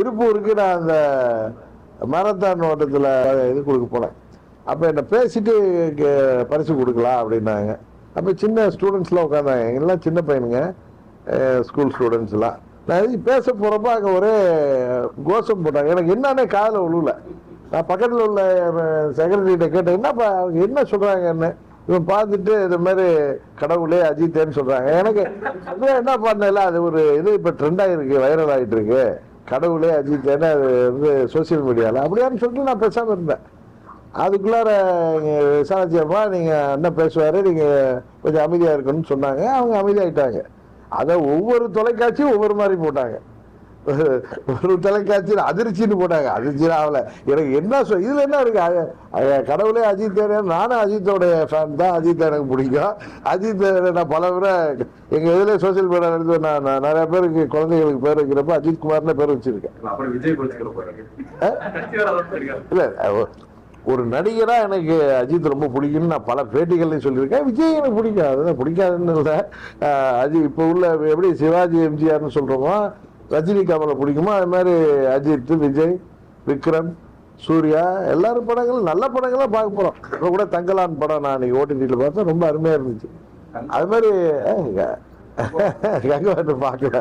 திருப்பூருக்கு நான் அந்த மாரத்தான் ஓட்டத்தில் இது கொடுக்க போனேன். அப்போ என்னை பேசிட்டு பரிசு கொடுக்கலாம் அப்படின்னாங்க. அப்போ சின்ன ஸ்டூடெண்ட்ஸ்லாம் உட்காந்தாங்க, எங்கெல்லாம் சின்ன பையனுங்க, ஸ்கூல் ஸ்டூடெண்ட்ஸ்லாம். நான் இது பேச போகிறப்ப அங்கே ஒரே கோஷம் போட்டாங்க. எனக்கு என்னன்னே காதில் விழுல. நான் பக்கத்தில் உள்ள செக்ரட்டரிகிட்ட கேட்டேன், என்னப்பா அவங்க என்ன சொல்கிறாங்கன்னு. இவன் பார்த்துட்டு இது மாதிரி கடவுளே அஜித்தேன்னு சொல்கிறாங்க. எனக்கு என்ன பண்ணல, அது ஒரு இது இப்போ ட்ரெண்டாக இருக்குது, வைரல் ஆகிட்டு இருக்கு, கடவுளே அஜித்தேன்னு அது வந்து சோசியல் மீடியாவில் அப்படியான்னு சொல்லிட்டு நான் பேசாமல் இருந்தேன். அதுக்குள்ளார விசாரிச்சப்பா நீங்கள் என்ன பேசுவார், நீங்கள் கொஞ்சம் அமைதியாக இருக்கணும்னு சொன்னாங்க. அவங்க அமைதியாகிட்டாங்க. அதை ஒவ்வொரு தொலைக்காட்சியும் ஒவ்வொரு மாதிரி போட்டாங்க. ஒரு தொலைக்காட்சியில் அதிர்ச்சின்னு போட்டாங்க. அதிர்ச்சியில் ஆகல. எனக்கு என்ன இதில் என்ன இருக்கு, கடவுளே அஜித், நானும் அஜித்தோடைய ஃபேன் தான், அஜித் எனக்கு பிடிக்கும். அஜித் நான் பல முறை எங்கள் இதில் சோசியல் மீடியா எடுத்து நான் நிறைய பேருக்கு குழந்தைகளுக்கு பேர் வைக்கிறப்ப அஜித் குமார்னு பேர் வச்சிருக்கேன். இல்லை, ஒரு நடிகரா எனக்கு அஜித் ரொம்ப பிடிக்கும்னு நான் பல பேட்டிகள்லையும் சொல்லியிருக்கேன். விஜய் எனக்கு பிடிக்கும், அதுதான் பிடிக்காதுன்னு இல்லை. அஜித் இப்போ உள்ள எப்படி சிவாஜி எம்ஜிஆர்னு சொல்கிறோமோ, ரஜினி கமலை பிடிக்குமோ, அது மாதிரி அஜித், விஜய், விக்ரம், சூர்யா எல்லாரும் படங்களும் நல்ல படங்களாக பார்க்க போகிறோம். இப்போ கூட தங்கலான் படம் நான் இன்னைக்கு ஓடிடியில் பார்த்தேன், ரொம்ப அருமையாக இருந்துச்சு. அது மாதிரி கங்கவாட்டு பார்க்கல.